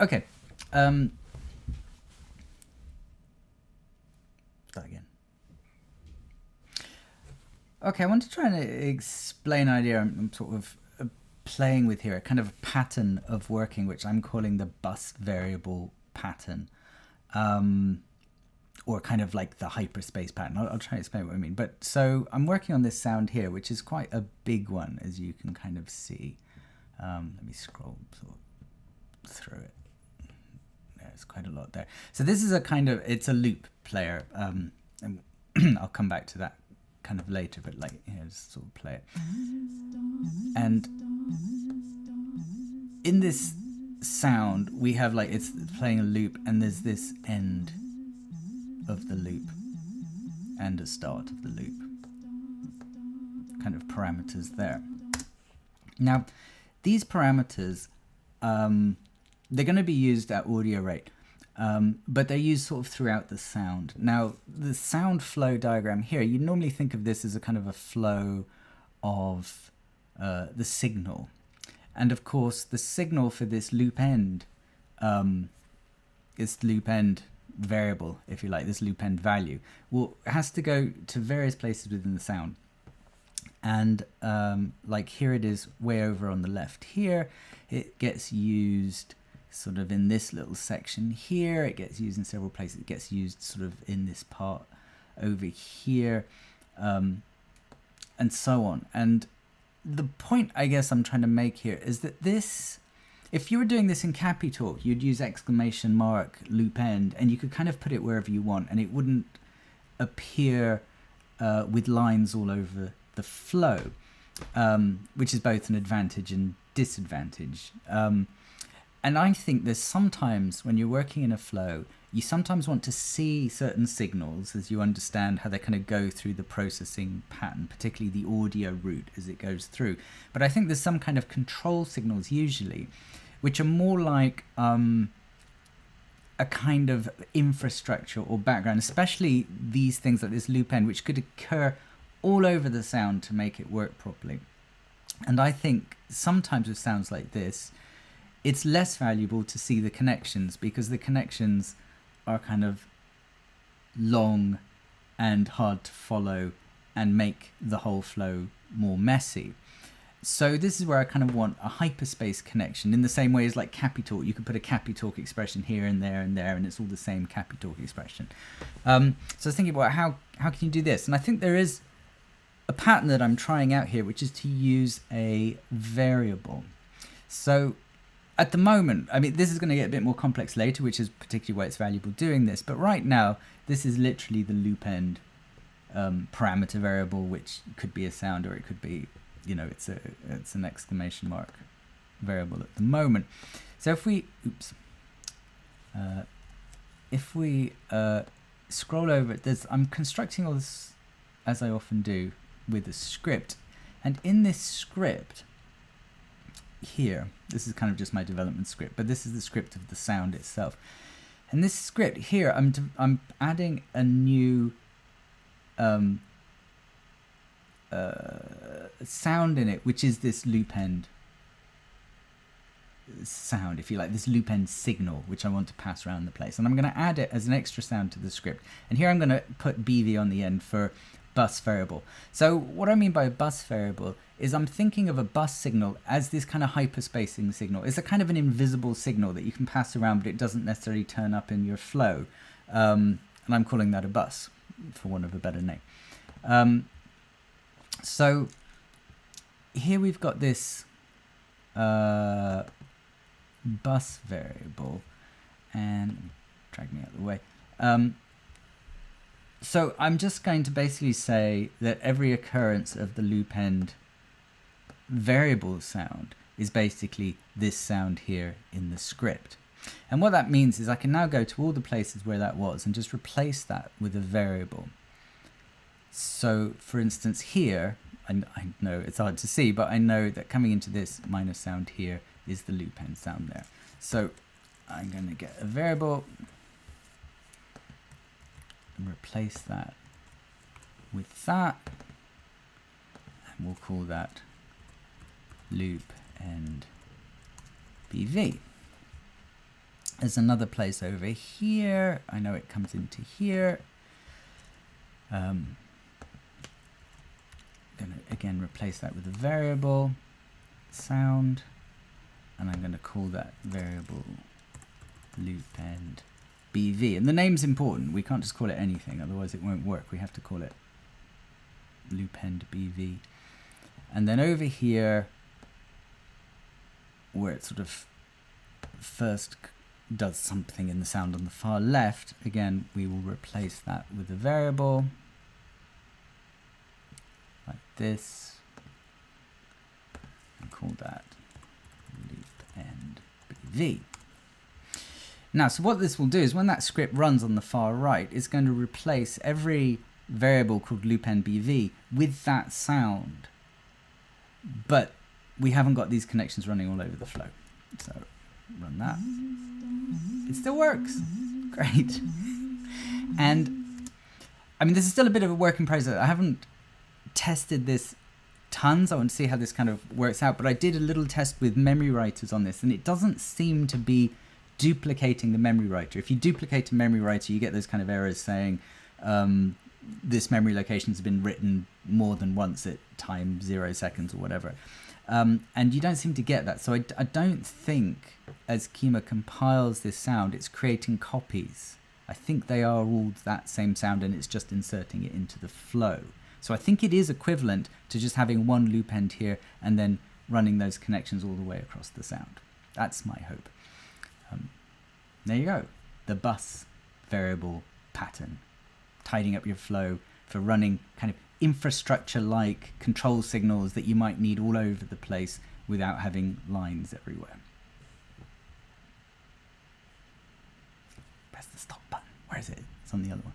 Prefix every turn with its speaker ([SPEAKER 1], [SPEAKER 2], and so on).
[SPEAKER 1] Okay. Start again. Okay, I want to try and explain an idea I'm sort of playing with here, a kind of pattern of working, which I'm calling the BusVariable pattern, or kind of like the hyperspace pattern. I'll try to explain what I mean. But so I'm working on this sound here, which is quite a big one, as you can kind of see. Let me scroll sort of through it. There's quite a lot there. So this is a kind of, it's a loop player. And I'll come back to that kind of later, but like, here, just sort of play it. And in this sound, we have like, it's playing a loop, and there's this end of the loop and a start of the loop. Kind of parameters there. Now, these parameters, they're going to be used at audio rate, but they're used sort of throughout the sound. Now, the sound flow diagram here, you normally think of this as a kind of a flow of the signal. And of course, the signal for this loop end is loop end variable, if you like, this loop end value. Well, it has to go to various places within the sound. And like here it is way over on the left here. It gets used sort of in this little section here. It gets used in several places. It gets used sort of in this part over here, and so on. And the point I guess I'm trying to make here is that this, if you were doing this in Capitalk, you'd use exclamation mark loop end, and you could kind of put it wherever you want, and it wouldn't appear with lines all over the flow, which is both an advantage and disadvantage. And I think there's sometimes when you're working in a flow, you sometimes want to see certain signals as you understand how they kind of go through the processing pattern, particularly the audio route as it goes through. But I think there's some kind of control signals usually, which are more like a kind of infrastructure or background, especially these things like this loop end, which could occur all over the sound to make it work properly. And I think sometimes with sounds like this, it's less valuable to see the connections, because the connections are kind of long and hard to follow and make the whole flow more messy. So this is where I kind of want a hyperspace connection, in the same way as like Capitalk. You could put a Capitalk expression here and there and there, and it's all the same Capitalk expression. So I was thinking about how can you do this? And I think there is a pattern that I'm trying out here, which is to use a variable. So at the moment, I mean, this is going to get a bit more complex later, which is particularly why it's valuable doing this. But right now, this is literally the loop end parameter variable, which could be a sound, or it could be, you know, it's an exclamation mark variable at the moment. So if we, if we scroll over it, I'm constructing all this, as I often do, with a script. And in this script here, this is kind of just my development script, but this is the script of the sound itself. And this script here, I'm adding a new sound in it, which is this loop end sound, if you like, this loop end signal, which I want to pass around the place. And I'm going to add it as an extra sound to the script. And here I'm going to put BV on the end for bus variable. So what I mean by a bus variable is I'm thinking of a bus signal as this kind of hyperspacing signal. It's a kind of an invisible signal that you can pass around, but it doesn't necessarily turn up in your flow. And I'm calling that a bus, for want of a better name. So here we've got this bus variable, and drag me out of the way. So I'm just going to basically say that every occurrence of the loop end variable sound is basically this sound here in the script. And what that means is I can now go to all the places where that was and just replace that with a variable. So for instance here, and I know it's hard to see, but I know that coming into this minus sound here is the loop end sound there. So I'm going to get a variable and replace that with that, and we'll call that loop end BV. There's another place over here. I know it comes into here. I'm going to again replace that with a variable sound, and I'm going to call that variable loopend BV. And the name's important. We can't just call it anything, otherwise it won't work. We have to call it loopend BV. And then over here, where it sort of first does something in the sound on the far left, again, we will replace that with a variable like this and call that loopend BV. Now, so what this will do is when that script runs on the far right, it's going to replace every variable called loopend BV with that sound. But we haven't got these connections running all over the flow. So run that. It still works. Great. And I mean, this is still a bit of a work in process. I haven't tested this tons. I want to see how this kind of works out. But I did a little test with memory writers on this, and it doesn't seem to be duplicating the memory writer. If you duplicate a memory writer, you get those kind of errors saying this memory location has been written more than once at time 0 seconds or whatever. And you don't seem to get that. So I don't think as Kyma compiles this sound, it's creating copies. I think they are all that same sound and it's just inserting it into the flow. So I think it is equivalent to just having one loop end here and then running those connections all the way across the sound. That's my hope. There you go. The bus variable pattern. Tidying up your flow for running kind of infrastructure-like control signals that you might need all over the place without having lines everywhere. Press the stop button. Where is it? It's on the other one.